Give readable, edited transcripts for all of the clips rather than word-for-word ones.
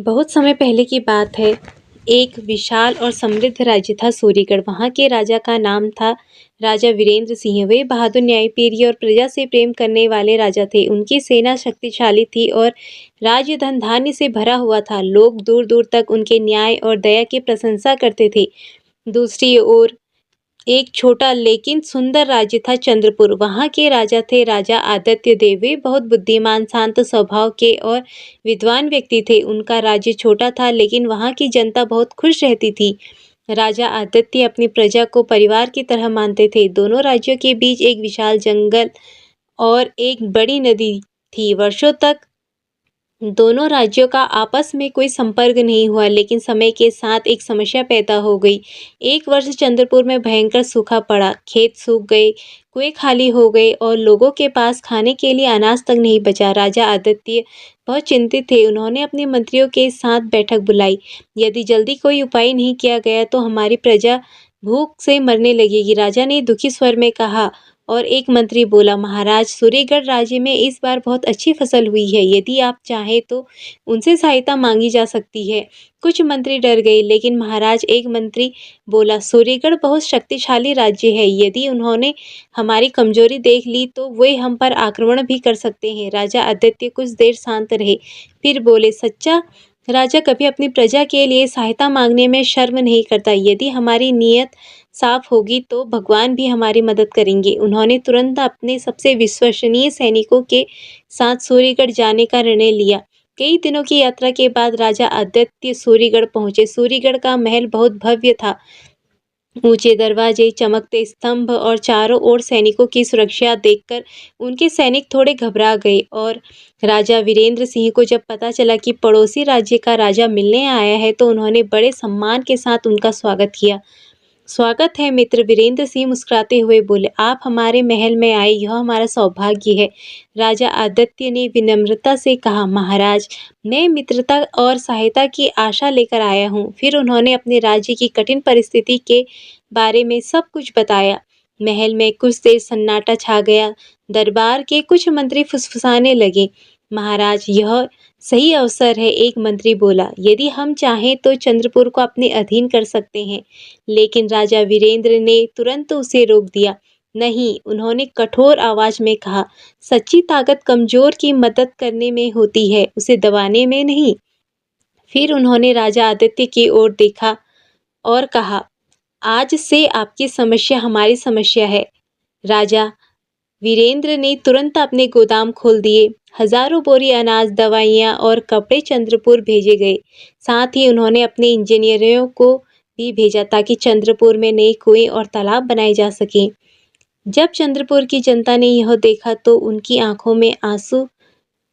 बहुत समय पहले की बात है। एक विशाल और समृद्ध राज्य था सूरीगढ़। वहाँ के राजा का नाम था राजा वीरेंद्र सिंह। वे बहादुर, न्यायप्रिय और प्रजा से प्रेम करने वाले राजा थे। उनकी सेना शक्तिशाली थी और राज्य धन धान्य से भरा हुआ था। लोग दूर दूर तक उनके न्याय और दया की प्रशंसा करते थे। दूसरी ओर एक छोटा लेकिन सुंदर राज्य था चंद्रपुर। वहाँ के राजा थे राजा आदित्य देव। वे बहुत बुद्धिमान, शांत स्वभाव के और विद्वान व्यक्ति थे। उनका राज्य छोटा था लेकिन वहाँ की जनता बहुत खुश रहती थी। राजा आदित्य अपनी प्रजा को परिवार की तरह मानते थे। दोनों राज्यों के बीच एक विशाल जंगल और एक बड़ी नदी थी। वर्षों तक दोनों राज्यों का आपस में कोई संपर्क नहीं हुआ, लेकिन समय के साथ एक समस्या पैदा हो गई। एक वर्ष चंद्रपुर में भयंकर सूखा पड़ा। खेत सूख गए, कुएं खाली हो गए और लोगों के पास खाने के लिए अनाज तक नहीं बचा। राजा आदित्य बहुत चिंतित थे। उन्होंने अपने मंत्रियों के साथ बैठक बुलाई। यदि जल्दी कोई उपाय नहीं किया गया तो हमारी प्रजा भूख से मरने लगेगी, राजा ने दुखी स्वर में कहा। और एक मंत्री बोला, महाराज, सूरीगढ़ राज्य में इस बार बहुत अच्छी फसल हुई है। यदि आप चाहें तो उनसे सहायता मांगी जा सकती है। कुछ मंत्री डर गए, लेकिन महाराज, एक मंत्री बोला, सूरीगढ़ बहुत शक्तिशाली राज्य है। यदि उन्होंने हमारी कमजोरी देख ली तो वे हम पर आक्रमण भी कर सकते हैं। राजा आदित्य कुछ देर शांत रहे, फिर बोले, सच्चा राजा कभी अपनी प्रजा के लिए सहायता मांगने में शर्म नहीं करता। यदि हमारी नीयत साफ होगी तो भगवान भी हमारी मदद करेंगे। उन्होंने तुरंत अपने सबसे विश्वसनीय सैनिकों के साथ सूरीगढ़ जाने का निर्णय लिया। कई दिनों की यात्रा के बाद राजा आदित्य सूरीगढ़ पहुंचे। सूरीगढ़ का महल बहुत भव्य था। ऊंचे दरवाजे, चमकते स्तंभ और चारों ओर सैनिकों की सुरक्षा देखकर उनके सैनिक थोड़े घबरा गए। और राजा वीरेंद्र सिंह को जब पता चला कि पड़ोसी राज्य का राजा मिलने आया है तो उन्होंने बड़े सम्मान के साथ उनका स्वागत किया। स्वागत है मित्र, वीरेंद्र सिंह मुस्कुराते हुए बोले। आप हमारे महल में आए, यह हमारा सौभाग्य है। राजा आदित्य ने विनम्रता से कहा, महाराज, मैं मित्रता और सहायता की आशा लेकर आया हूँ। फिर उन्होंने अपने राज्य की कठिन परिस्थिति के बारे में सब कुछ बताया। महल में कुछ देर सन्नाटा छा गया। दरबार के कुछ मंत्री फुसफुसाने लगे। महाराज, यह सही अवसर है, एक मंत्री बोला। यदि हम चाहें तो चंद्रपुर को अपने अधीन कर सकते हैं। लेकिन राजा वीरेंद्र ने तुरंत उसे रोक दिया। नहीं, उन्होंने कठोर आवाज में कहा, सच्ची ताकत कमजोर की मदद करने में होती है, उसे दबाने में नहीं। फिर उन्होंने राजा आदित्य की ओर देखा और कहा, आज से आपकी समस्या हमारी समस्या है। राजा वीरेंद्र ने तुरंत अपने गोदाम खोल दिए। हजारों बोरी अनाज, दवाइयाँ और कपड़े चंद्रपुर भेजे गए। साथ ही उन्होंने अपने इंजीनियरों को भी भेजा ताकि चंद्रपुर में नए कुएं और तालाब बनाए जा सकें। जब चंद्रपुर की जनता ने यह देखा तो उनकी आंखों में आंसू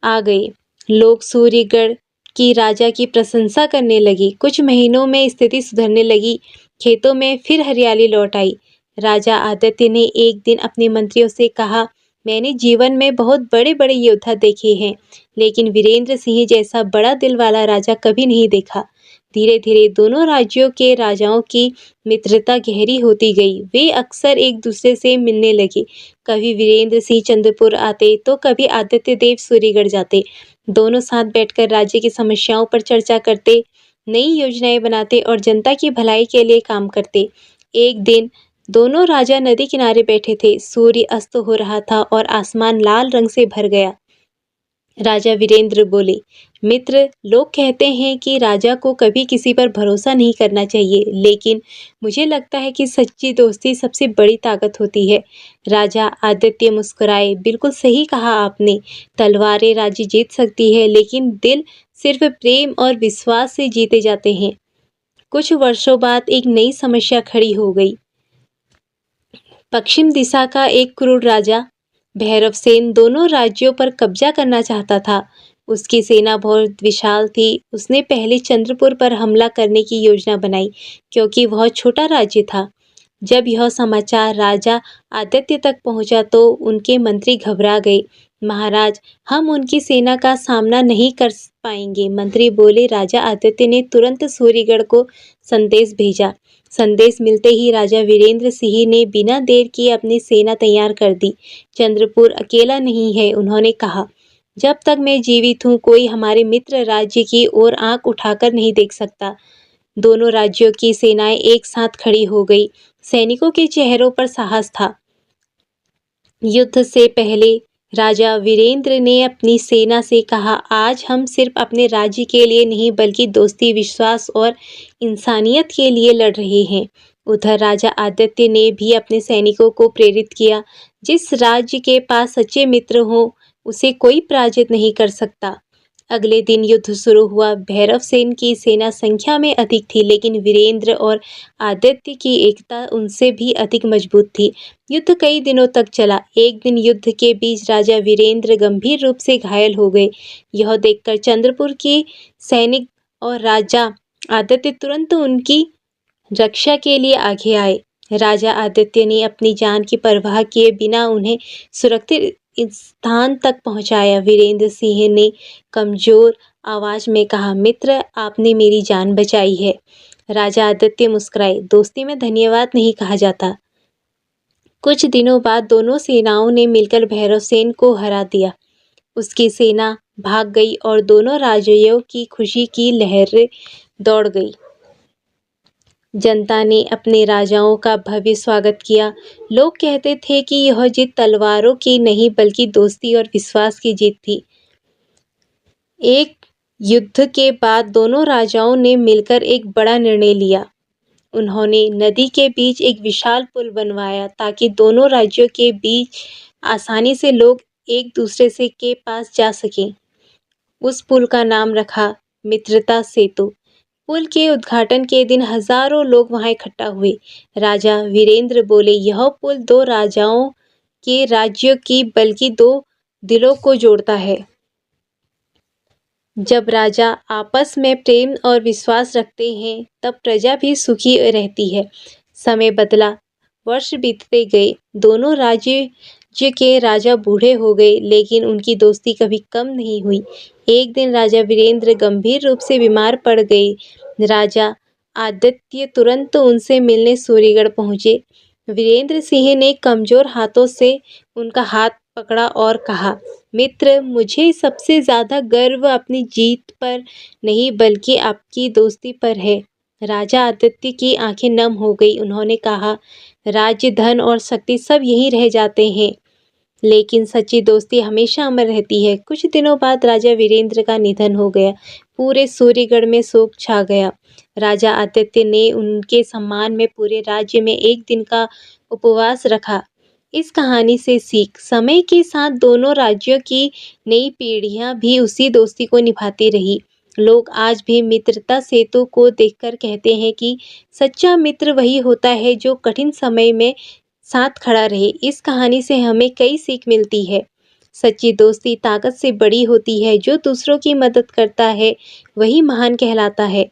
आ गए। लोग सूर्यगढ़ की राजा की प्रशंसा करने लगे। कुछ महीनों में स्थिति सुधरने लगी। खेतों में फिर हरियाली लौट आई। राजा आदित्य ने एक दिन अपने मंत्रियों से कहा, मैंने जीवन में बहुत बड़े बड़े योद्धा देखे हैं, लेकिन वीरेंद्र सिंह जैसा बड़ा दिल वाला राजा कभी नहीं देखा। धीरे धीरे दोनों राज्यों के राजाओं की मित्रता गहरी होती गई। वे अक्सर एक दूसरे से मिलने लगे। कभी वीरेंद्र सिंह चंद्रपुर आते तो कभी आदित्य देव सूरीगढ़ जाते। दोनों साथ बैठकर राज्य की समस्याओं पर चर्चा करते, नई योजनाएं बनाते और जनता की भलाई के लिए काम करते। एक दिन दोनों राजा नदी किनारे बैठे थे। सूर्य अस्त हो रहा था और आसमान लाल रंग से भर गया। राजा वीरेंद्र बोले, मित्र, लोग कहते हैं कि राजा को कभी किसी पर भरोसा नहीं करना चाहिए, लेकिन मुझे लगता है कि सच्ची दोस्ती सबसे बड़ी ताकत होती है। राजा आदित्य मुस्कुराए। बिल्कुल सही कहा आपने। तलवारें राज्य जीत सकती है, लेकिन दिल सिर्फ प्रेम और विश्वास से जीते जाते हैं। कुछ वर्षों बाद एक नई समस्या खड़ी हो गई। पश्चिम दिशा का एक क्रूर राजा भैरवसेन दोनों राज्यों पर कब्जा करना चाहता था। उसकी सेना बहुत विशाल थी। उसने पहले चंद्रपुर पर हमला करने की योजना बनाई, क्योंकि वह छोटा राज्य था। जब यह समाचार राजा आदित्य तक पहुंचा तो उनके मंत्री घबरा गए। महाराज, हम उनकी सेना का सामना नहीं कर पाएंगे, मंत्री बोले। राजा आदित्य ने तुरंत सूर्यगढ़ को संदेश भेजा। संदेश मिलते ही राजा वीरेंद्र सिंह ने बिना देर किए अपनी सेना तैयार कर दी। चंद्रपुर अकेला नहीं है, उन्होंने कहा। जब तक मैं जीवित हूँ कोई हमारे मित्र राज्य की ओर आंख उठाकर नहीं देख सकता। दोनों राज्यों की सेनाएं एक साथ खड़ी हो गई। सैनिकों के चेहरों पर साहस था। युद्ध से पहले राजा वीरेंद्र ने अपनी सेना से कहा, आज हम सिर्फ अपने राज्य के लिए नहीं बल्कि दोस्ती, विश्वास और इंसानियत के लिए लड़ रहे हैं। उधर राजा आदित्य ने भी अपने सैनिकों को प्रेरित किया, जिस राज्य के पास सच्चे मित्र हों उसे कोई पराजित नहीं कर सकता। अगले दिन युद्ध शुरू हुआ। भैरवसेन की सेना संख्या में अधिक थी, लेकिन वीरेंद्र और आदित्य की एकता उनसे भी अधिक मजबूत थी। युद्ध कई दिनों तक चला। एक दिन युद्ध के बीच राजा वीरेंद्र गंभीर रूप से घायल हो गए। यह देखकर चंद्रपुर के सैनिक और राजा आदित्य तुरंत उनकी रक्षा के लिए आगे आए। राजा आदित्य ने अपनी जान की परवाह किए बिना उन्हें सुरक्षित स्थान तक पहुंचाया। वीरेंद्र सिंह ने कमजोर आवाज में कहा, मित्र, आपने मेरी जान बचाई है। राजा आदित्य मुस्कुराए, दोस्ती में धन्यवाद नहीं कहा जाता। कुछ दिनों बाद दोनों सेनाओं ने मिलकर भैरवसेन को हरा दिया। उसकी सेना भाग गई और दोनों राज्यों की खुशी की लहरें दौड़ गई। जनता ने अपने राजाओं का भव्य स्वागत किया। लोग कहते थे कि यह जीत तलवारों की नहीं बल्कि दोस्ती और विश्वास की जीत थी। एक युद्ध के बाद दोनों राजाओं ने मिलकर एक बड़ा निर्णय लिया। उन्होंने नदी के बीच एक विशाल पुल बनवाया ताकि दोनों राज्यों के बीच आसानी से लोग एक दूसरे से के पास जा सकें। उस पुल का नाम रखा मित्रता सेतु। पुल के उद्घाटन के दिन हजारों लोग वहां इकट्ठा हुए। राजा वीरेंद्र बोले, यह पुल दो राजाओं के राज्यों की बल्कि दो दिलों को जोड़ता है। जब राजा आपस में प्रेम और विश्वास रखते हैं तब प्रजा भी सुखी रहती है। समय बदला, वर्ष बीतते गए, दोनों राज्य के राजा बूढ़े हो गए, लेकिन उनकी दोस्ती कभी कम नहीं हुई। एक दिन राजा वीरेंद्र गंभीर रूप से बीमार पड़ गए। राजा आदित्य तुरंत उनसे मिलने सूर्यगढ़ पहुंचे। वीरेंद्र सिंह ने कमजोर हाथों से उनका हाथ पकड़ा और कहा, मित्र, मुझे सबसे ज्यादा गर्व अपनी जीत पर नहीं बल्कि आपकी दोस्ती पर है। राजा आदित्य की आंखें नम हो गई। उन्होंने कहा, राज्य, धन और शक्ति सब यहीं रह जाते हैं, लेकिन सच्ची दोस्ती हमेशा अमर रहती है। कुछ दिनों बाद राजा वीरेंद्र का निधन हो गया। पूरे सूर्यगढ़ में शोक छा गया। राजा आदित्य ने उनके सम्मान में पूरे राज्य में एक दिन का उपवास रखा। इस कहानी से सीख, समय के साथ दोनों राज्यों की नई पीढ़ियां भी उसी दोस्ती को निभाती रही। लोग आज भी मित्रता सेतु को देखकर कहते हैं कि सच्चा मित्र वही होता है जो कठिन समय में साथ खड़ा रहे। इस कहानी से हमें कई सीख मिलती है। सच्ची दोस्ती ताकत से बड़ी होती है। जो दूसरों की मदद करता है वही महान कहलाता है।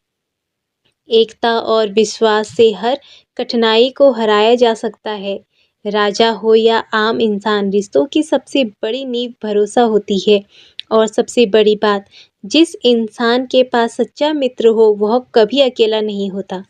एकता और विश्वास से हर कठिनाई को हराया जा सकता है। राजा हो या आम इंसान, रिश्तों की सबसे बड़ी नींव भरोसा होती है। और सबसे बड़ी बात, जिस इंसान के पास सच्चा मित्र हो वह कभी अकेला नहीं होता।